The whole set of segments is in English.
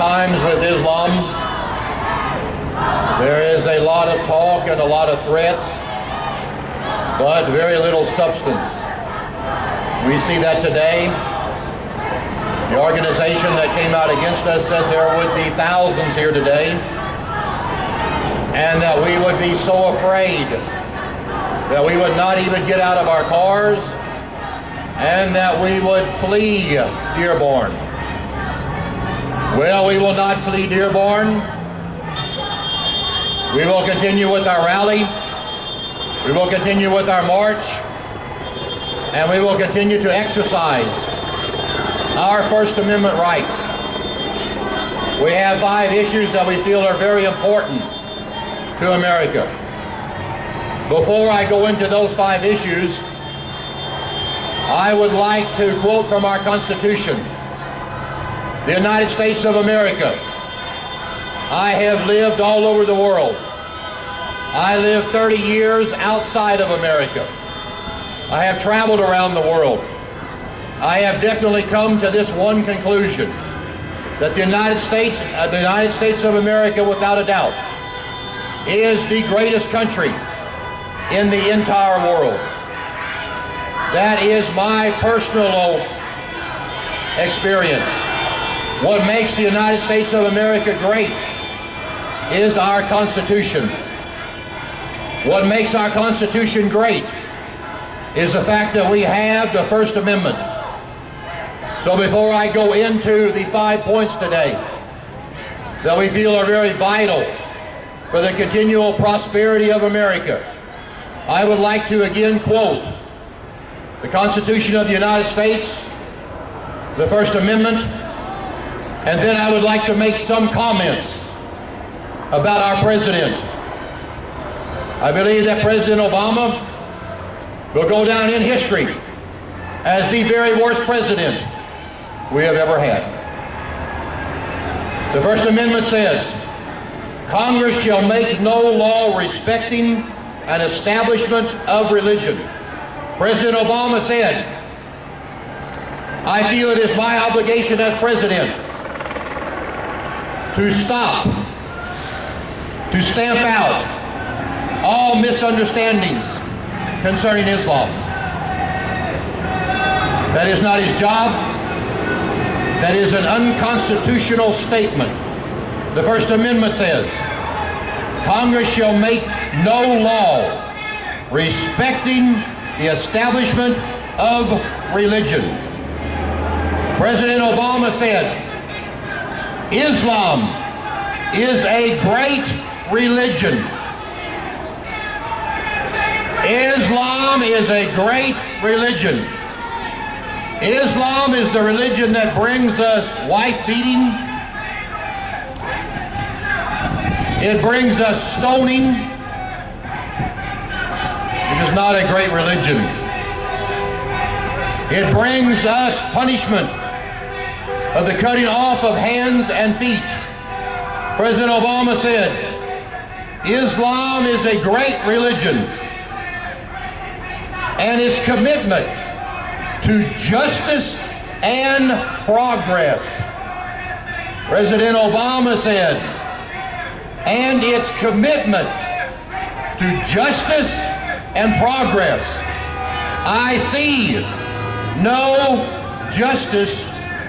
times with Islam, there is a lot of talk and a lot of threats, but very little substance. We see that today. The organization that came out against us said there would be thousands here today, and that we would be so afraid that we would not even get out of our cars, and that we would flee Dearborn. Well, we will not flee Dearborn. We will continue with our rally. We will continue with our march. And we will continue to exercise our First Amendment rights. We have 5 issues that we feel are very important to America. Before I go into those 5 issues, I would like to quote from our Constitution. The United States of America. I have lived all over the world. I lived 30 years outside of America. I have traveled around the world. I have definitely come to this one conclusion, that the United States of America, without a doubt, is the greatest country in the entire world. That is my personal experience. What makes the United States of America great is our Constitution. What makes our Constitution great is the fact that we have the First Amendment. So before I go into the 5 points today that we feel are very vital for the continual prosperity of America, I would like to again quote the Constitution of the United States, the First Amendment, and then I would like to make some comments about our president. I believe that President Obama will go down in history as the very worst president we have ever had. The First Amendment says, Congress shall make no law respecting an establishment of religion. President Obama said, I feel it is my obligation as president to stop, to stamp out all misunderstandings concerning Islam. That is not his job. That is an unconstitutional statement. The First Amendment says, Congress shall make no law respecting the establishment of religion. President Obama said, Islam is a great religion. Islam is a great religion. Islam is the religion that brings us wife beating. It brings us stoning. It is not a great religion. It brings us punishment of the cutting off of hands and feet. President Obama said, Islam is a great religion, and its commitment to justice and progress. President Obama said, and its commitment to justice and progress. I see no justice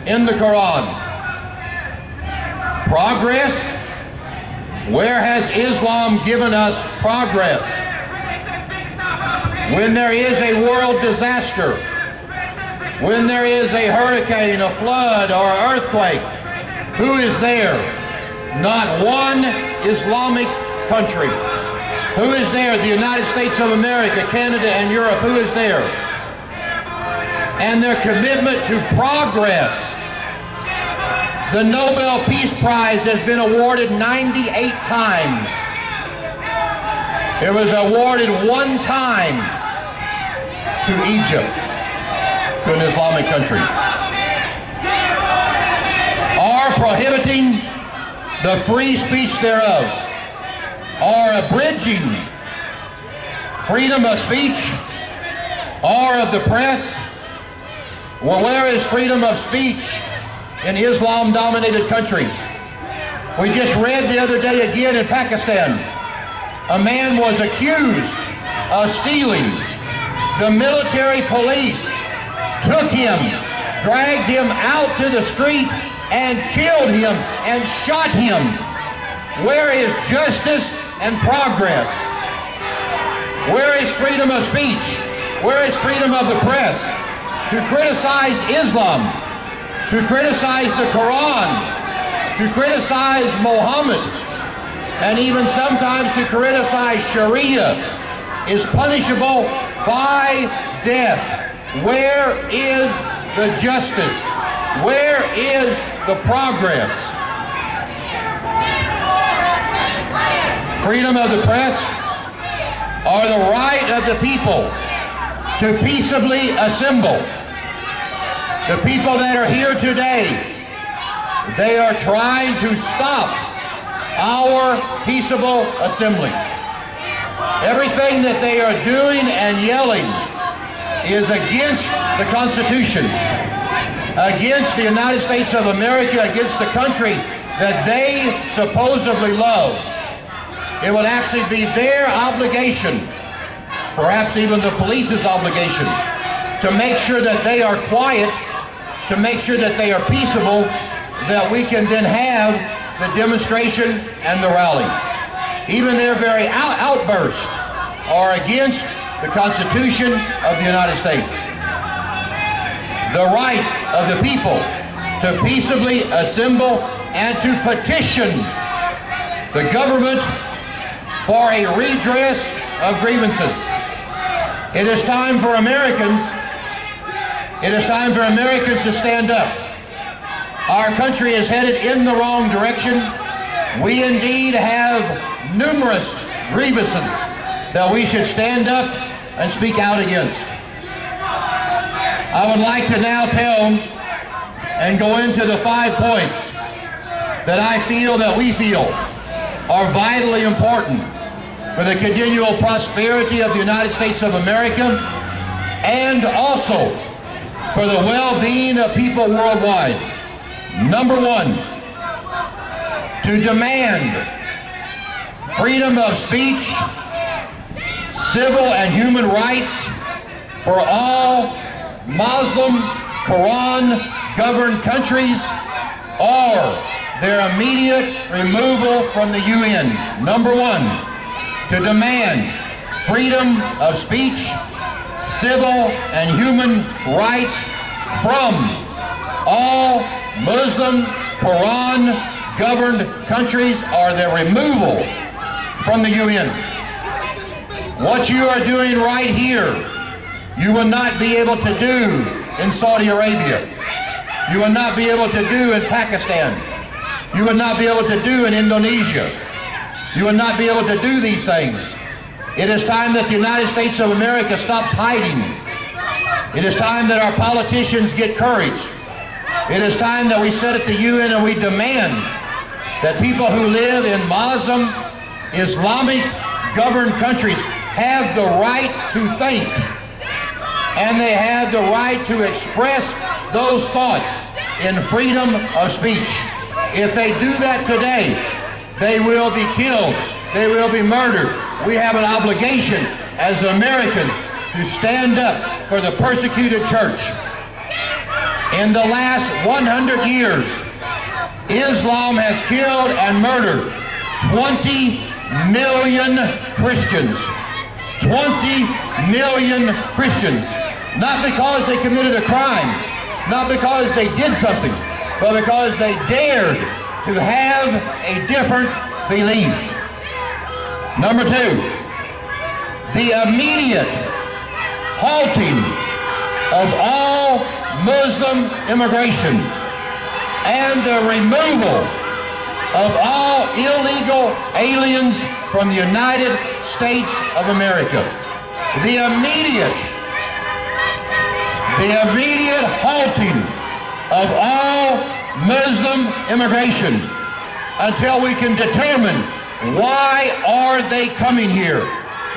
in the Quran. Progress? Where has Islam given us progress? When there is a world disaster, when there is a hurricane, a flood, or an earthquake, who is there? Not one Islamic country. Who is there? The United States of America, Canada, and Europe. Who is there? And their commitment to progress. The Nobel Peace Prize has been awarded 98 times. It was awarded 1 time to Egypt, to an Islamic country. Are prohibiting the free speech thereof, or abridging freedom of speech or of the press. Well, where is freedom of speech in Islam-dominated countries? We just read the other day again in Pakistan, a man was accused of stealing. The military police took him, dragged him out to the street, and killed him and shot him. Where is justice and progress? Where is freedom of speech? Where is freedom of the press? To criticize Islam, to criticize the Quran, to criticize Muhammad, and even sometimes to criticize Sharia is punishable by death. Where is the justice? Where is the progress? Freedom of the press, or the right of the people to peaceably assemble. The people that are here today, they are trying to stop our peaceable assembly. Everything that they are doing and yelling is against the Constitution, against the United States of America, against the country that they supposedly love. It would actually be their obligation, perhaps even the police's obligation, to make sure that they are quiet, to make sure that they are peaceable, that we can then have the demonstration and the rally. Even their very outbursts are against the Constitution of the United States. The right of the people to peaceably assemble and to petition the government for a redress of grievances. It is time for Americans. It is time for Americans to stand up. Our country is headed in the wrong direction. We indeed have numerous grievances that we should stand up and speak out against. I would like to now tell and go into the 5 points that I feel, that we feel, are vitally important for the continual prosperity of the United States of America and also for the well-being of people worldwide. Number 1, to demand freedom of speech, civil and human rights for all Muslim, Quran-governed countries, or their immediate removal from the UN. Number 1, to demand freedom of speech, civil and human rights from all Muslim, Quran-governed countries, or their removal from the UN. What you are doing right here, you will not be able to do in Saudi Arabia. You will not be able to do in Pakistan. You will not be able to do in Indonesia. You will not be able to do these things. It is time that the United States of America stops hiding. It is time that our politicians get courage. It is time that we sit at the UN and we demand that people who live in Muslim, Islamic governed countries have the right to think, and they have the right to express those thoughts in freedom of speech. If they do that today, they will be killed. They will be murdered. We have an obligation as Americans to stand up for the persecuted church. In the last 100 years, Islam has killed and murdered 20 million Christians. 20 million Christians. Not because they committed a crime, not because they did something, but because they dared to have a different belief. Number 2, the immediate halting of all Muslim immigration and the removal of all illegal aliens from the United States of America. The immediate halting of all Muslim immigration until we can determine why are they coming here.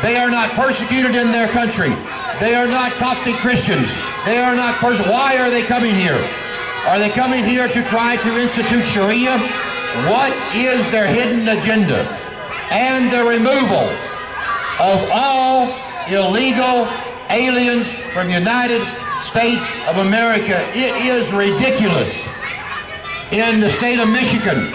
They are not persecuted in their country. They are not Coptic Christians. They are not why are they coming here? Are they coming here to try to institute Sharia? what is their hidden agenda, and the removal of all illegal aliens from the United States of America. It is ridiculous. In the state of Michigan,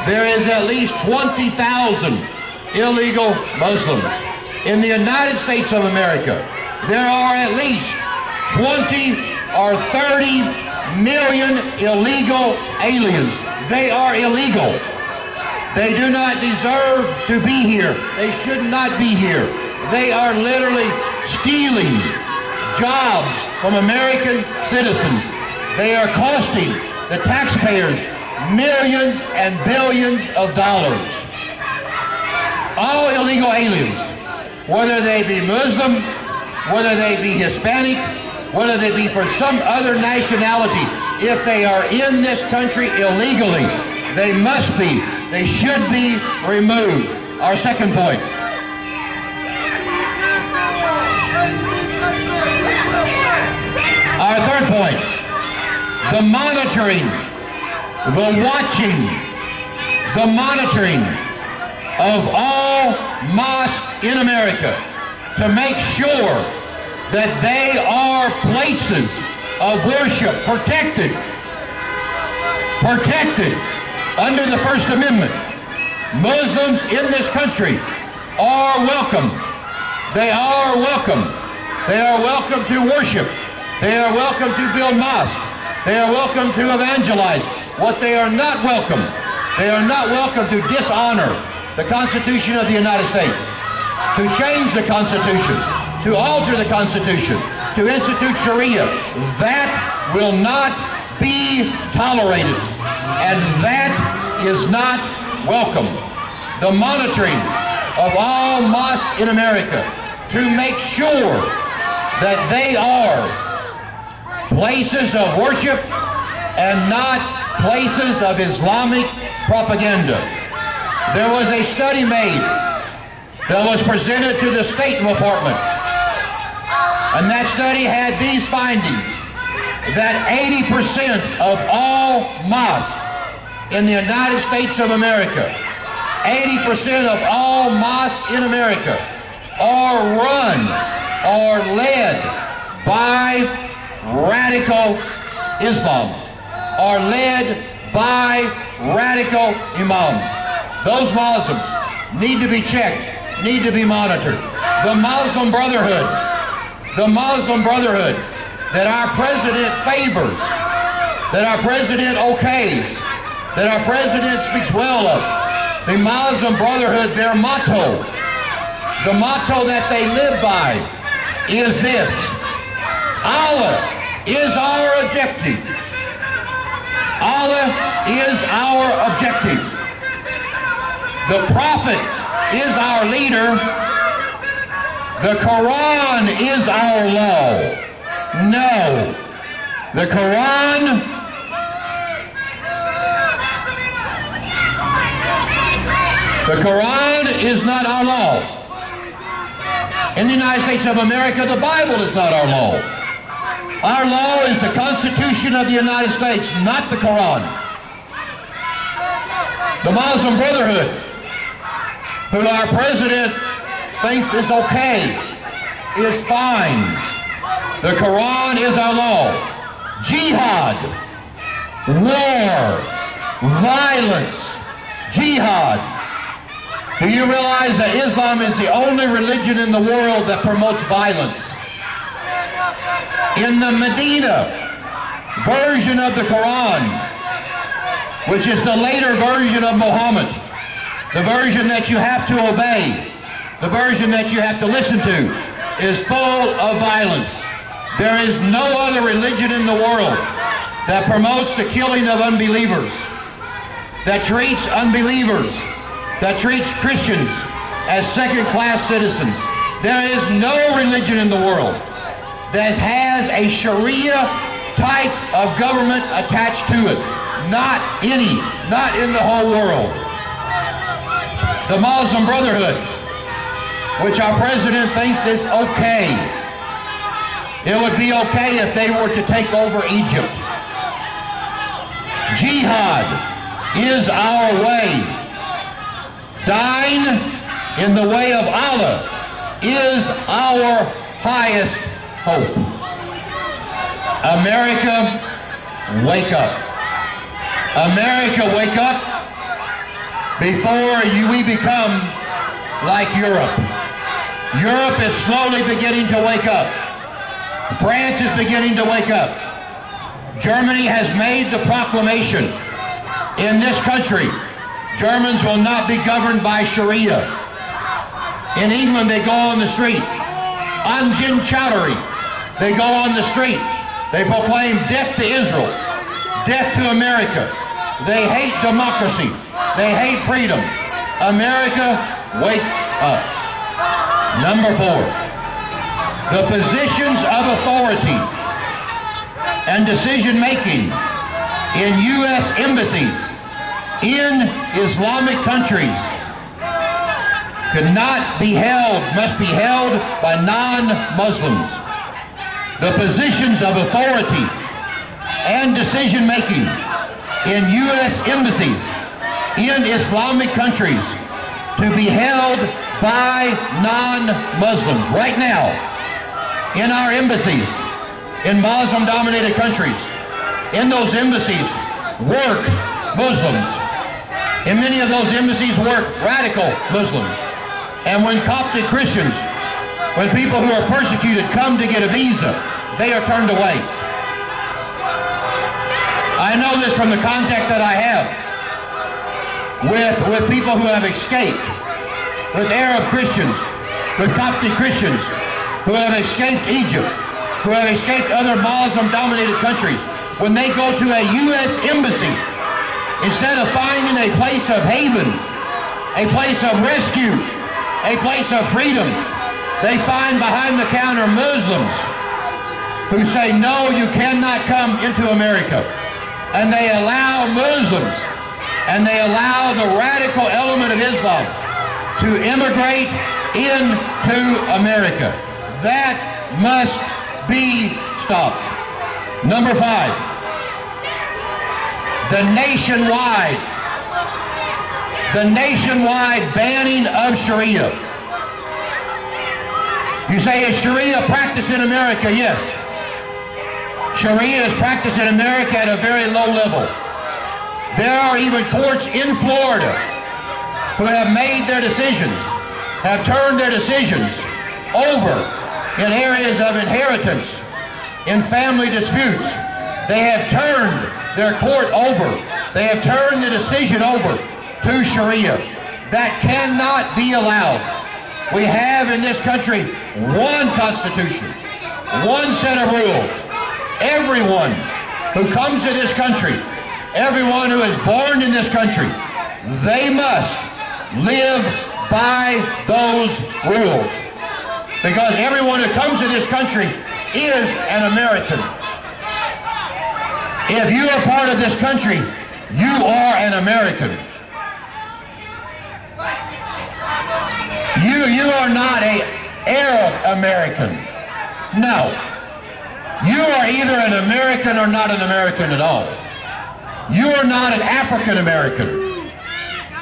there is at least 20,000 illegal Muslims. In the United States of America, there are at least 20 or 30 million illegal aliens. They are illegal. They do not deserve to be here. They should not be here. They are literally stealing jobs from American citizens. They are costing the taxpayers millions and billions of dollars. All illegal aliens, whether they be Muslim, whether they be Hispanic, whether they be from some other nationality, if they are in this country illegally, they must be, they should be removed. Our second point. Our third point, the monitoring, the watching, the monitoring of all mosques in America to make sure that they are places of worship protected under the First Amendment. Muslims in this country are welcome. They are welcome. They are welcome to worship. They are welcome to build mosques. They are welcome to evangelize. What they are not welcome, they are not welcome to dishonor the Constitution of the United States, to change the Constitution, to alter the Constitution, to institute Sharia. That will not be tolerated, and that is not welcome. The monitoring of all mosques in America to make sure that they are places of worship and not places of Islamic propaganda. There was a study made that was presented to the State Department, and that study had these findings, that 80% of all mosques in the United States of America, 80% of all mosques in America are run or led by radical Islam, are led by radical imams. Those Muslims need to be checked, need to be monitored. The Muslim Brotherhood that our president favors, that our president okays, that our president speaks well of, the Muslim Brotherhood, their motto, the motto that they live by is this: Allah is our objective. Allah is our objective. The Prophet is our leader. The Quran is our law. No, the Quran is not our law. In the United States of America, the Bible is not our law. Our law is the Constitution of the United States, not the Quran. The Muslim Brotherhood, who our president thinks is okay, is fine. The Quran is our law. Jihad, war, violence, jihad. Do you realize that Islam is the only religion in the world that promotes violence? In the Medina version of the Quran, which is the later version of Muhammad, the version that you have to obey, the version that you have to listen to, is full of violence. There is no other religion in the world that promotes the killing of unbelievers, that treats unbelievers, that treats Christians as second-class citizens. There is no religion in the world that has a Sharia type of government attached to it. Not any, not in the whole world. The Muslim Brotherhood, which our president thinks is okay. It would be okay if they were to take over Egypt. Jihad, is our way. Dying in the way of Allah is our highest hope. America, wake up. America, wake up before we become like Europe. Europe is slowly beginning to wake up. France is beginning to wake up. Germany has made the proclamation. In this country, Germans will not be governed by Sharia. In England, they go on the street. Anjin Chowdhury, they go on the street. They proclaim death to Israel, death to America. They hate democracy. They hate freedom. America, wake up. Number 4, the positions of authority and decision-making in U.S. embassies in Islamic countries must be held by non-Muslims. The positions of authority and decision-making in U.S. embassies in Islamic countries to be held by non-Muslims. Right now, in our embassies, in Muslim-dominated countries, in those embassies work Muslims. In many of those embassies work radical Muslims. And when Coptic Christians, when people who are persecuted come to get a visa, they are turned away. I know this from the contact that I have with people who have escaped, with Arab Christians, with Coptic Christians who have escaped Egypt, who have escaped other Muslim-dominated countries. When they go to a U.S. embassy, instead of finding a place of haven, a place of rescue, a place of freedom, they find behind-the-counter Muslims who say, no, you cannot come into America. And they allow Muslims, and they allow the radical element of Islam to immigrate into America. That must be stopped. Number 5, the nationwide banning of Sharia. You say, is Sharia practiced in America? Yes. Sharia is practiced in America at a very low level. There are even courts in Florida who have made their decisions, have turned their decisions over in areas of inheritance, in family disputes. They have turned their court over. They have turned the decision over to Sharia. That cannot be allowed. We have in this country one constitution, one set of rules. Everyone who comes to this country, everyone who is born in this country, they must live by those rules. Because everyone who comes to this country is an American. If you are part of this country, you are an American. You are not an Arab American. No. You are either an American or not an American at all. You are not an African American.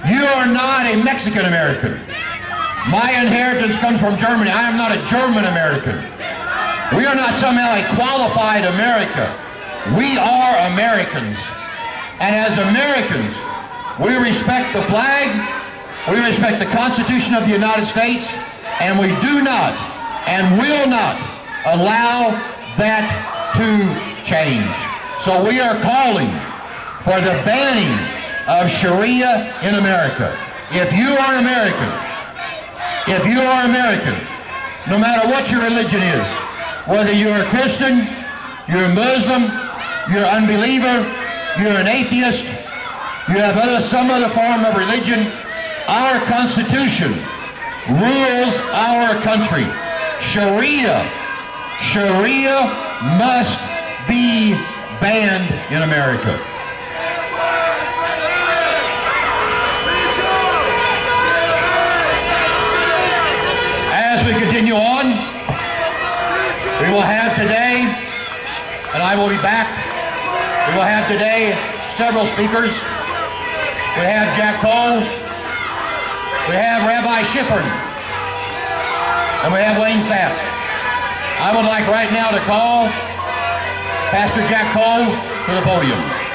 You are not a Mexican American. My inheritance comes from Germany. I am not a German American. We are not somehow a qualified America. We are Americans. And as Americans, we respect the flag, we respect the Constitution of the United States, and we do not and will not allow that to change. So we are calling for the banning of Sharia in America. If you are an American, no matter what your religion is, whether you're a Christian, you're a Muslim, you're an unbeliever, you're an atheist, you have some other form of religion, our Constitution rules our country. Sharia must be banned in America. As we continue on, we will have today, and I will be back, we will have today several speakers we have Jack Cole, we have Rabbi Schifrin, and we have Wayne Sapp. I would like right now to call Pastor Jack Cole to the podium.